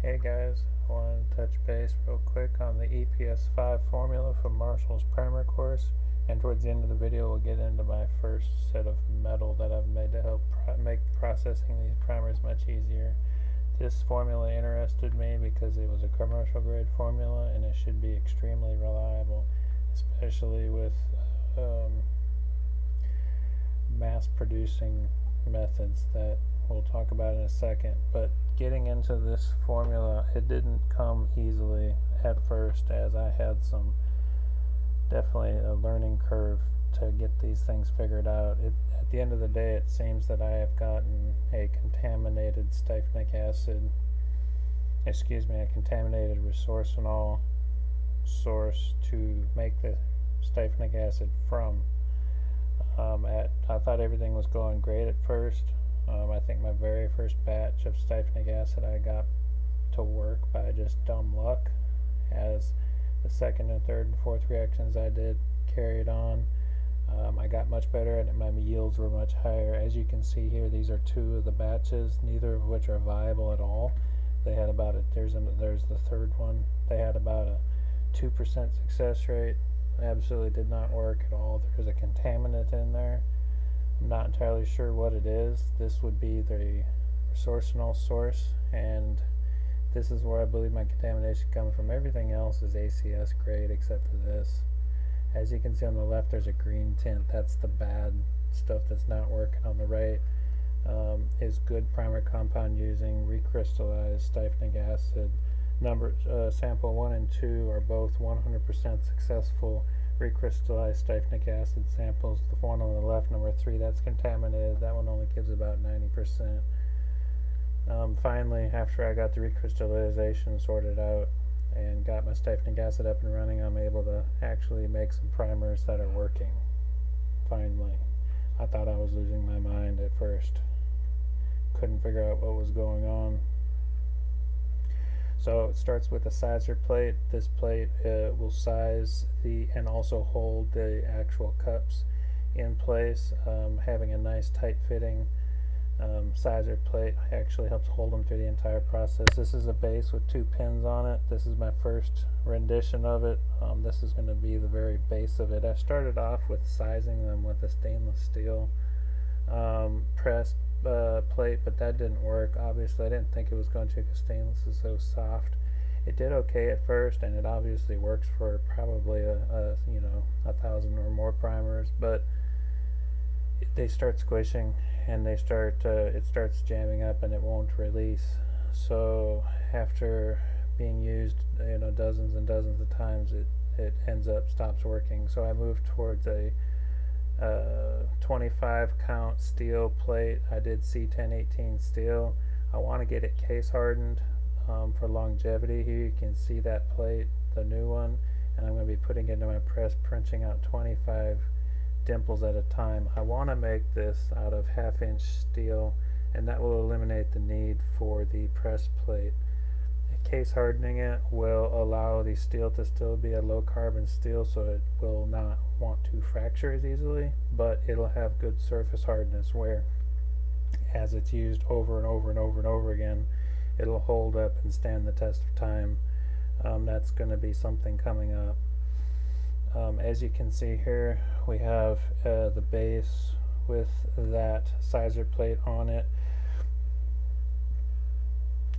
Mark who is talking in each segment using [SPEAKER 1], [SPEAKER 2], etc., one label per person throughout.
[SPEAKER 1] Hey guys, I wanted to touch base real quick on the EPS5 formula from Marshall's primer course, and towards the end of the video we'll get into my first set of metal that I've made to help make processing these primers much easier. This formula interested me because it was a commercial grade formula and it should be extremely reliable, especially with mass producing methods that we'll talk about in a second. But getting into this formula, it didn't come easily at first, as I had definitely a learning curve to get these things figured out. At the end of the day, it seems that I have gotten a contaminated resorcinol source to make the styphnonic acid from. I thought everything was going great at first. I think my very first batch of styphnonic acid I got to work by just dumb luck, as the second and third and fourth reactions I did carried on. I got much better at it. My yields were much higher. As you can see here, these are two of the batches, neither of which are viable at all. They had about there's the third one. They had about a 2% success rate. Absolutely did not work at all. There's a contaminant in there. I'm not entirely sure what it is. This would be the resorcinol source, and this is where I believe my contamination comes from. Everything else is ACS grade except for this. As you can see on the left, there's a green tint. That's the bad stuff that's not working. On the right is good primer compound using recrystallized styphnonic acid. Sample 1 and 2 are both 100% successful recrystallized styphnonic acid samples. The one on the left, number 3, that's contaminated. That one only gives about 90%. Finally, after I got the recrystallization sorted out and got my styphnonic acid up and running, I'm able to actually make some primers that are working. Finally. I thought I was losing my mind at first. Couldn't figure out what was going on. So it starts with a sizer plate. This plate will size and also hold the actual cups in place. Having a nice tight fitting sizer plate actually helps hold them through the entire process. This is a base with 2 pins on it. This is my first rendition of it. This is going to be the very base of it. I started off with sizing them with a stainless steel press plate, but that didn't work. Obviously I didn't think it was going to, because stainless is so soft. It did okay at first, and it obviously works for probably a 1,000 or more primers, but they start squishing and it starts jamming up and it won't release. So after being used dozens and dozens of times, it ends up stops working. So I moved towards a 25 count steel plate. I did C1018 steel. I want to get it case hardened for longevity. Here you can see that plate, the new one, and I'm going to be putting it into my press, punching out 25 dimples at a time. I want to make this out of 1/2 inch steel, and that will eliminate the need for the press plate. Case hardening it will allow the steel to still be a low carbon steel, so it will not want to fracture as easily, but it'll have good surface hardness, where as it's used over and over and over and over again, it'll hold up and stand the test of time. That's going to be something coming up. As you can see here, we have the base with that sizer plate on it,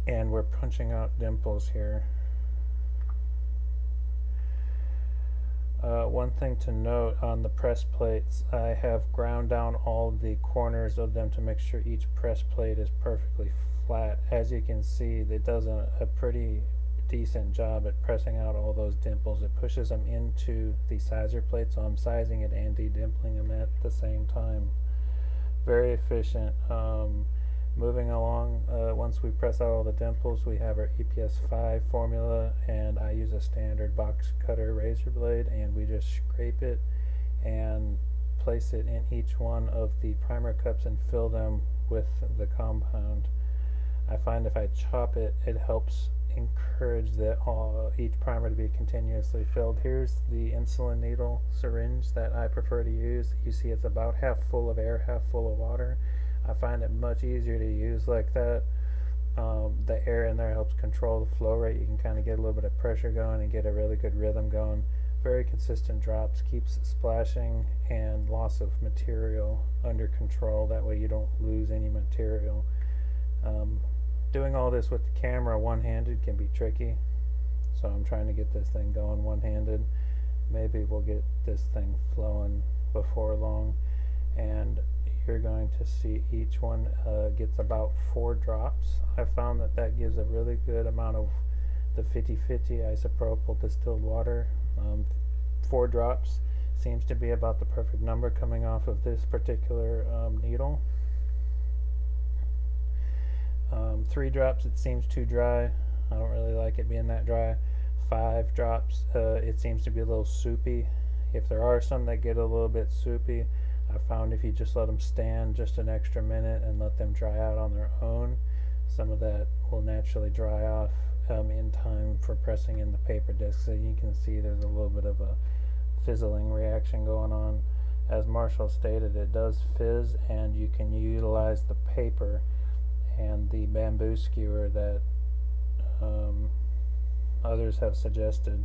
[SPEAKER 1] and we're punching out dimples here. One thing to note on the press plates, I have ground down all the corners of them to make sure each press plate is perfectly flat. As you can see, it does a pretty decent job at pressing out all those dimples. It pushes them into the sizer plate, so I'm sizing it and de-dimpling them at the same time. Very efficient. Moving along, once we press out all the dimples, we have our EPS5 formula, and I use a standard box cutter razor blade, and we just scrape it and place it in each one of the primer cups and fill them with the compound. I find if I chop it, it helps encourage each primer to be continuously filled. Here's the insulin needle syringe that I prefer to use. You see it's about half full of air, half full of water. I find it much easier to use like that. The air in there helps helps control the flow rate. You can kind of get a little bit of pressure going and get a really good rhythm going. Very consistent drops, keeps splashing and loss of material under control. That way you don't lose any material. Doing all this with the camera one-handed can be tricky, so I'm trying to get this thing going one-handed. Maybe we'll get this thing flowing before long, and you're going to see each one gets about 4 drops. I found that that gives a really good amount of the 50/50 isopropyl distilled water. 4 drops seems to be about the perfect number coming off of this particular needle. 3 drops, it seems too dry. I don't really like it being that dry. 5 drops, it seems to be a little soupy. If there are some that get a little bit soupy, I found if you just let them stand just an extra minute and let them dry out on their own, some of that will naturally dry off in time for pressing in the paper disc. So you can see there's a little bit of a fizzling reaction going on. As Marshall stated, it does fizz, and you can utilize the paper and the bamboo skewer that others have suggested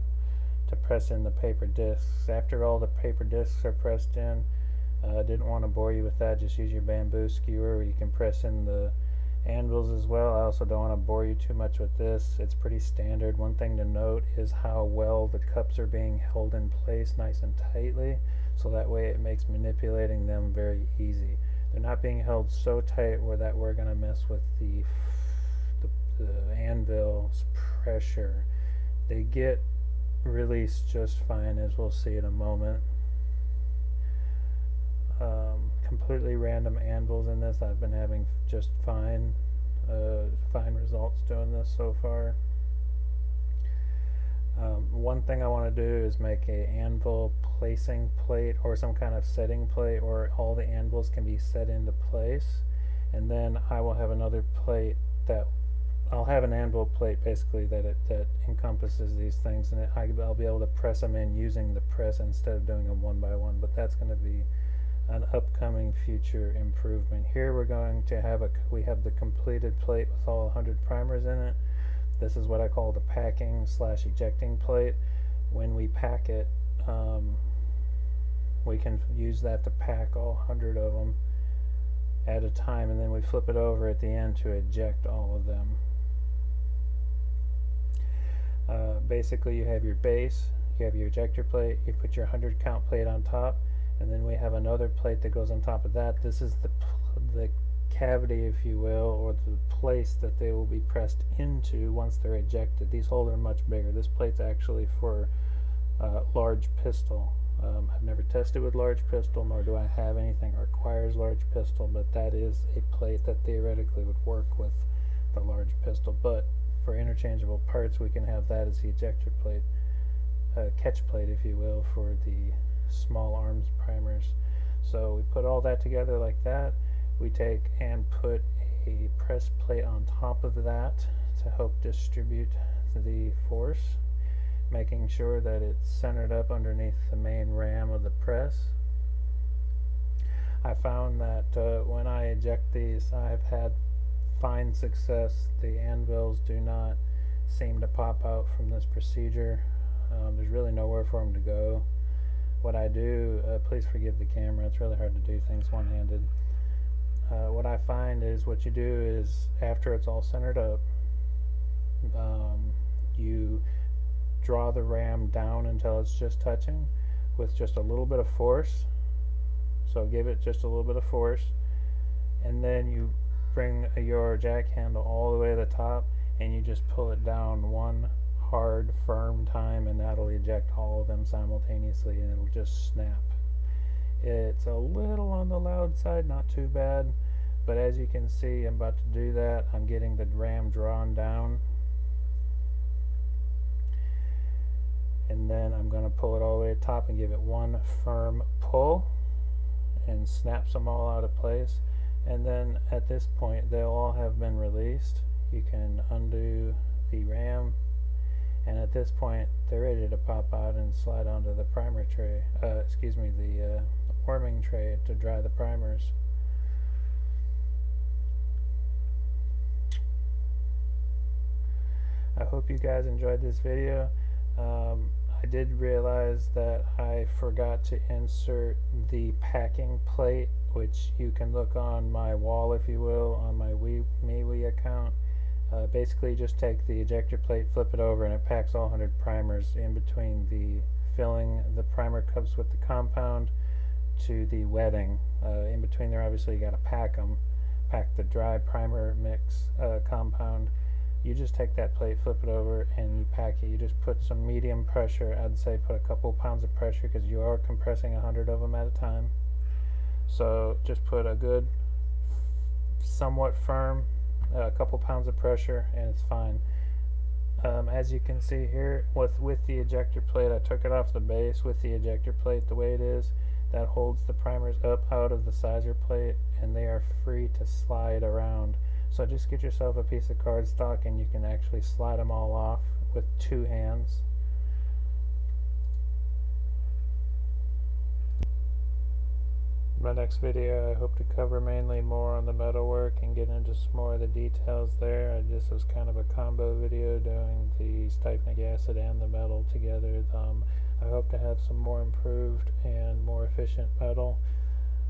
[SPEAKER 1] to press in the paper discs. After all the paper discs are pressed in, didn't want to bore you with that. Just use your bamboo skewer. You can press in the anvils as well. I also don't want to bore you too much with this. It's pretty standard. One thing to note is how well the cups are being held in place nice and tightly, so that way it makes manipulating them very easy. They're not being held so tight where that we're going to mess with the anvil's pressure. They get released just fine, as we'll see in a moment. Completely random anvils in this. I've been having just fine results doing this so far. One thing I want to do is make a anvil placing plate or some kind of setting plate where all the anvils can be set into place, and then I will have another plate that I'll have an anvil plate basically that encompasses these things, and I'll be able to press them in using the press instead of doing them one by one. But that's going to be an upcoming future improvement. Here we're going to have we have the completed plate with all 100 primers in it. This is what I call the packing / ejecting plate. When we pack it, we can use that to pack all 100 of them at a time, and then we flip it over at the end to eject all of them. Basically, you have your base, you have your ejector plate, you put your 100 count plate on top, and then we have another plate that goes on top of that. This is the cavity, if you will, or the place that they will be pressed into once they're ejected. These holes are much bigger. This plate's actually for large pistol. I've never tested with large pistol, nor do I have anything that requires large pistol, but that is a plate that theoretically would work with the large pistol. But for interchangeable parts, we can have that as the ejector plate, catch plate, if you will, for the small arms primers. So we put all that together like that. We take and put a press plate on top of that to help distribute the force, making sure that it's centered up underneath the main ram of the press. I found that when I eject these, I've had fine success. The anvils do not seem to pop out from this procedure. There's really nowhere for them to go. What I do, please forgive the camera, it's really hard to do things one-handed. What I find is what you do is, after it's all centered up, you draw the ram down until it's just touching with just a little bit of force. So give it just a little bit of force, and then you bring your jack handle all the way to the top, and you just pull it down one hard, firm time, and that'll eject all of them simultaneously, and it'll just snap. It's a little on the loud side, not too bad, but as you can see, I'm about to do that. I'm getting the ram drawn down, and then I'm going to pull it all the way to the top and give it one firm pull, and snaps them all out of place. And then at this point, they'll all have been released. You can undo the ram, and at this point, they're ready to pop out and slide onto the primer tray, the warming tray to dry the primers. I hope you guys enjoyed this video. I did realize that I forgot to insert the packing plate, which you can look on my wall, if you will, on my MeWe account. Basically, just take the ejector plate, flip it over, and it packs all 100 primers in between the filling the primer cups with the compound to the wetting. In between there, obviously, you got to pack them. Pack the dry primer mix compound. You just take that plate, flip it over, and you pack it. You just put some medium pressure. I'd say put a couple pounds of pressure because you are compressing 100 of them at a time. So just put a good, somewhat firm, a couple pounds of pressure, and it's fine. As you can see here, with the ejector plate, I took it off the base. With the ejector plate the way it is, that holds the primers up out of the sizer plate, and they are free to slide around. So just get yourself a piece of cardstock and you can actually slide them all off with 2 hands. My next video, I hope to cover mainly more on the metalwork and get into some more of the details there. This was kind of a combo video doing the stypnic acid and the metal together. I hope to have some more improved and more efficient metal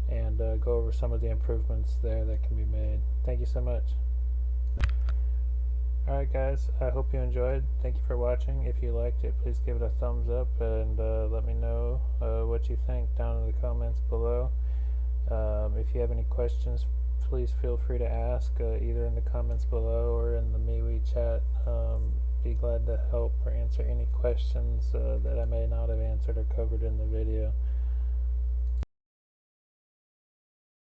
[SPEAKER 1] and go over some of the improvements there that can be made. Thank you so much. Alright guys, I hope you enjoyed. Thank you for watching. If you liked it, please give it a thumbs up and let me know what you think down in the comments below. If you have any questions, please feel free to ask either in the comments below or in the MeWe chat. Be glad to help or answer any questions that I may not have answered or covered in the video.